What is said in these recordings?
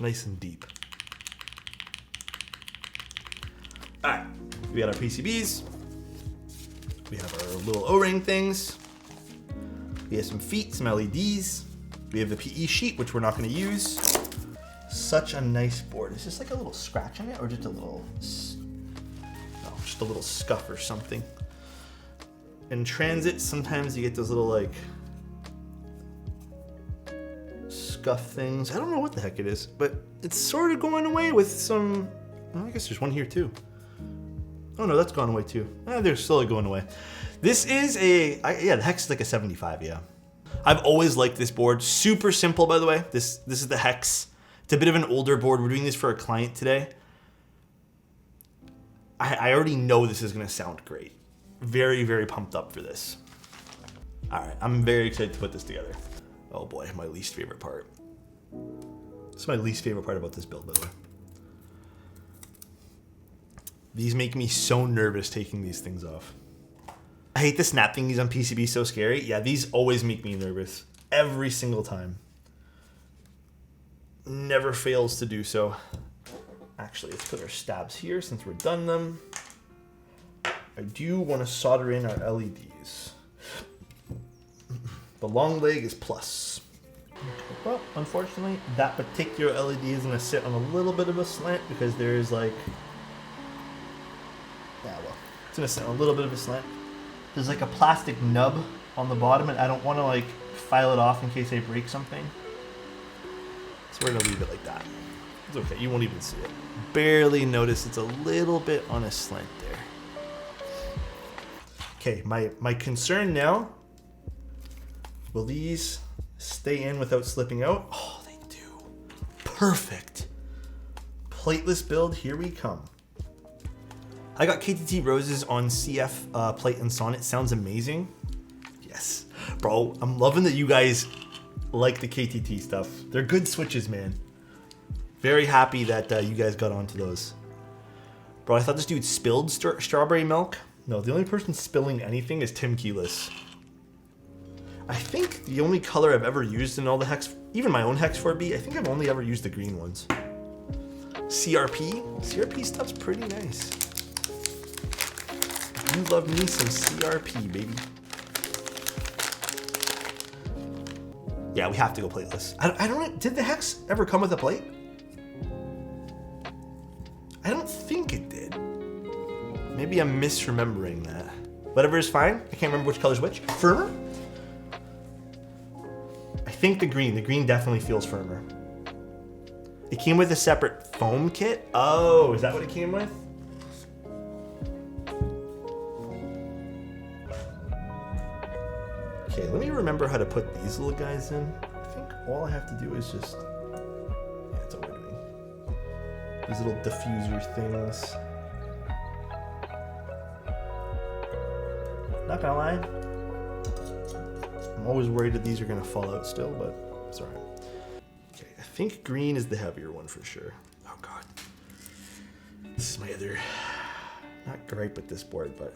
Nice and deep. All right, we got our PCBs. We have our little O-ring things. We have some feet, some LEDs. We have the PE sheet, which we're not gonna use. Such a nice board. Is this like a little scratch on it or just a little, no, just a little scuff or something? In transit, sometimes you get those little like scuff things. I don't know what the heck it is, but it's sort of going away with some, well, I guess there's one here too. Oh no, that's gone away too. They're slowly going away. This is yeah, the Hex is like a 75, yeah. I've always liked this board. Super simple, by the way. This is the Hex. It's a bit of an older board. We're doing this for a client today. I already know this is gonna sound great. Very, very pumped up for this. All right, I'm very excited to put this together. Oh boy, my least favorite part. This is my least favorite part about this build, by the way. These make me so nervous taking these things off. I hate the snap thingies on PCB, so scary. Yeah, these always make me nervous. Every single time. Never fails to do so. Actually, let's put our stabs here since we're done them. I do want to solder in our LEDs. The long leg is plus. Well, unfortunately, that particular LED is going to sit on a little bit of a slant because there's like, yeah, well, it's going to sit on a little bit of a slant. There's like a plastic nub on the bottom and I don't want to like file it off in case I break something. So we're going to leave it like that. It's okay, you won't even see it. Barely notice it's a little bit on a slant there. Okay, my concern now, will these stay in without slipping out? Oh, they do. Perfect. Plateless build, here we come. I got KTT roses on CF plate and sonnet. Sounds amazing. Yes. Bro, I'm loving that you guys like the KTT stuff. They're good switches, man. Very happy that you guys got onto those. Bro, I thought this dude spilled strawberry milk. No, the only person spilling anything is Tim Keyless. I think the only color I've ever used in all the Hex, even my own HEX4B, I think I've only ever used the green ones. CRP? CRP stuff's pretty nice. You love me some CRP, baby. Yeah, we have to go plateless. I don't, did the Hex ever come with a plate? I don't think it did. Maybe I'm misremembering that. Whatever is fine. I can't remember which color's which. Firmer? I think the green definitely feels firmer. It came with a separate foam kit? Oh, is that what it came with? Okay, let me remember how to put these little guys in. I think all I have to do is just, yeah, that's what we're doing. These little diffuser things. Not gonna lie, I'm always worried that these are gonna fall out still, but it's alright. Okay, I think green is the heavier one for sure. Oh god. This is my other, not gripe with this board, but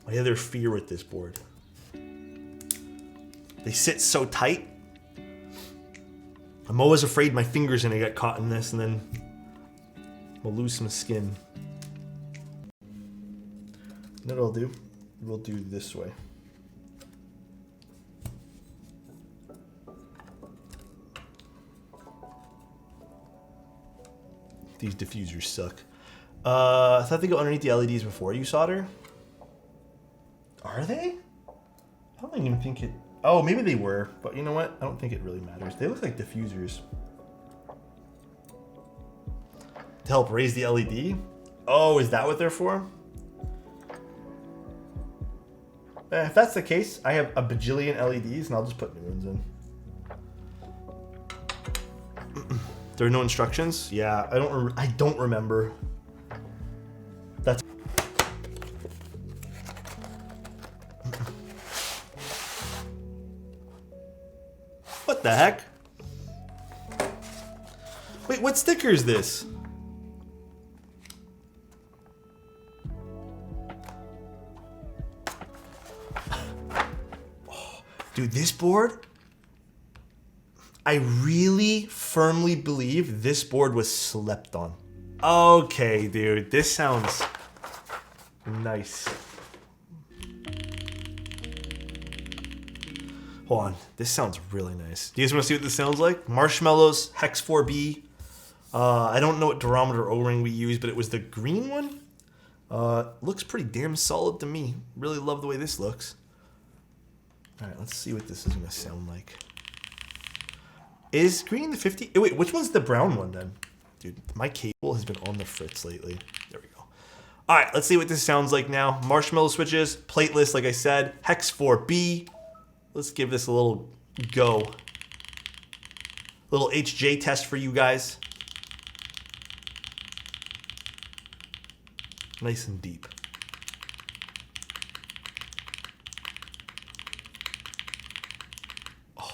my other fear with this board. They sit so tight. I'm always afraid my fingers are gonna get caught in this and then we'll lose some skin. You know what I'll do? We'll do this way. These diffusers suck. I thought they go underneath the LEDs before you solder. Are they? I don't even think it... Oh, maybe they were, but you know what? I don't think it really matters. They look like diffusers. To help raise the LED? Oh, is that what they're for? If that's the case, I have a bajillion LEDs and I'll just put new ones in. There are no instructions? Yeah, I don't remember. That's... What the heck? Wait, what sticker is this? Dude, this board, I really firmly believe this board was slept on. Okay, dude, this sounds nice. Hold on, this sounds really nice. Do you guys want to see what this sounds like? Marshmallows, HEX4B. I don't know what durometer O-ring we use, but it was the green one. Looks pretty damn solid to me. Really love the way this looks. All right, let's see what this is gonna sound like. Is green the 50? Oh, wait, which one's the brown one then? Dude, my cable has been on the fritz lately. There we go. All right, let's see what this sounds like now. Marshmallow switches, plateless, like I said, HEX4B. Let's give this a little go. Little HJ test for you guys. Nice and deep. Oh.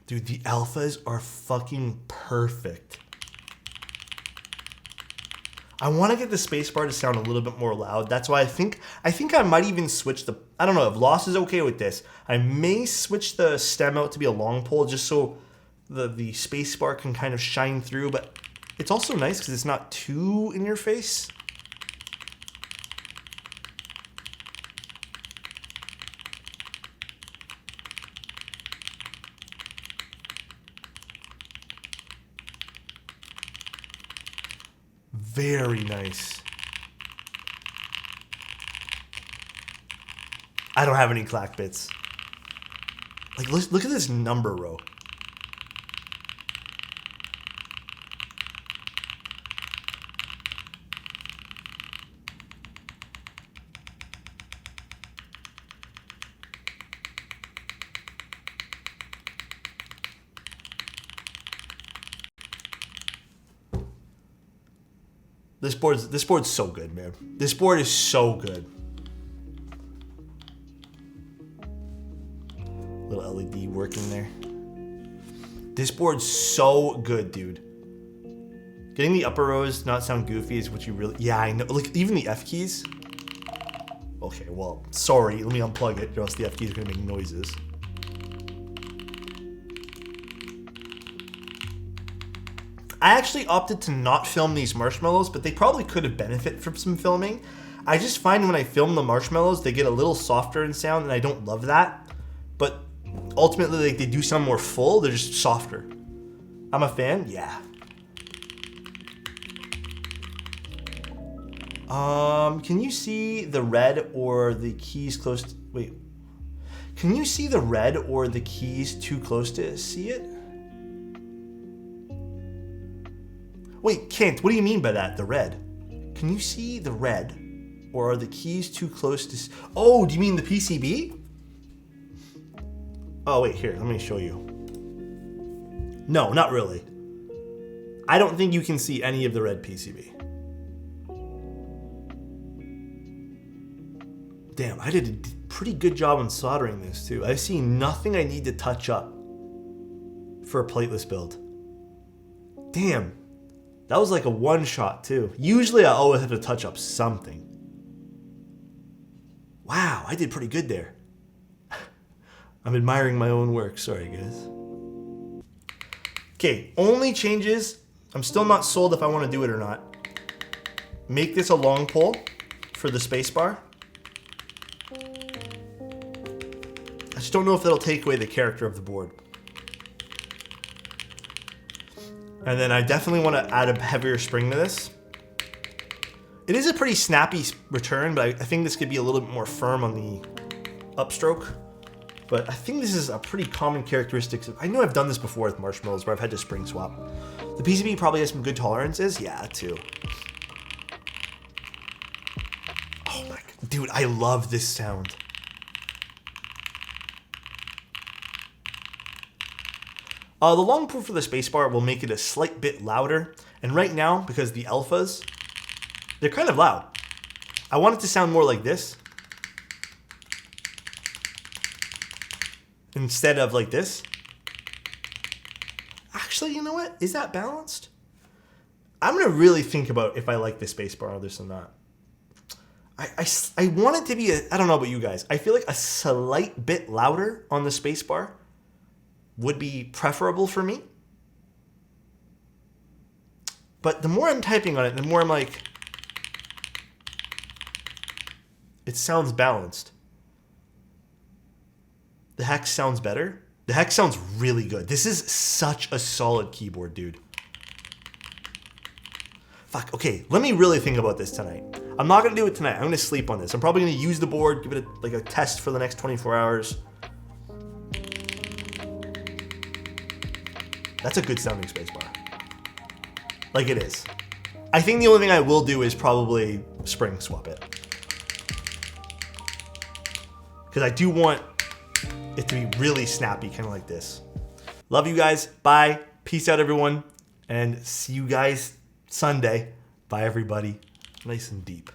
Dude, the alphas are fucking perfect. I want to get the spacebar to sound a little bit more loud. That's why I think I might even switch the, I don't know if loss is okay with this. I may switch the stem out to be a long pole just so the spacebar can kind of shine through, but it's also nice because it's not too in your face. Very nice. I don't have any clack bits. Like, look at this number row. This board's so good, man. This board is so good. Little LED working there. This board's so good, dude. Getting the upper rows not sound goofy is what you really... Yeah, I know. Like, even the F keys. Okay, well, sorry. Let me unplug it, or else the F keys are going to make noises. I actually opted to not film these marshmallows, but they probably could have benefited from some filming. I just find when I film the marshmallows, they get a little softer in sound, and I don't love that. But ultimately, like, they do sound more full. They're just softer. I'm a fan? Yeah. Can you see the red or the keys close to... Wait. Can you see the red or the keys too close to see it? Wait, Kent, what do you mean by that, the red? Can you see the red? Or are the keys too close to... Oh, do you mean the PCB? Oh, wait, here, let me show you. No, not really. I don't think you can see any of the red PCB. Damn, I did a pretty good job on soldering this, too. I see nothing I need to touch up for a plateless build. Damn. That was like a one-shot, too. Usually, I always have to touch up something. Wow, I did pretty good there. I'm admiring my own work. Sorry, guys. Okay, only changes. I'm still not sold if I want to do it or not. Make this a long pole for the spacebar. I just don't know if that'll take away the character of the board. And then I definitely want to add a heavier spring to this. It is a pretty snappy return, but I think this could be a little bit more firm on the upstroke. But I think this is a pretty common characteristic. I know I've done this before with marshmallows where I've had to spring swap. The PCB probably has some good tolerances. Yeah, too. Oh my God. Dude, I love this sound. The long pole for the spacebar will make it a slight bit louder. And right now, because the alphas, they're kind of loud. I want it to sound more like this. Instead of like this. Actually, you know what? Is that balanced? I'm going to really think about if I like the spacebar or this or not. I want it to be, I don't know about you guys. I feel like a slight bit louder on the spacebar would be preferable for me. But the more I'm typing on it, the more I'm like, it sounds balanced. The HEX sounds better. The HEX sounds really good. This is such a solid keyboard, dude. Fuck, okay, let me really think about this tonight. I'm not gonna do it tonight. I'm gonna sleep on this. I'm probably gonna use the board, give it like a test for the next 24 hours. That's a good sounding spacebar. Like it is. I think the only thing I will do is probably spring swap it. Because I do want it to be really snappy, kind of like this. Love you guys. Bye. Peace out, everyone. And see you guys Sunday. Bye, everybody. Nice and deep.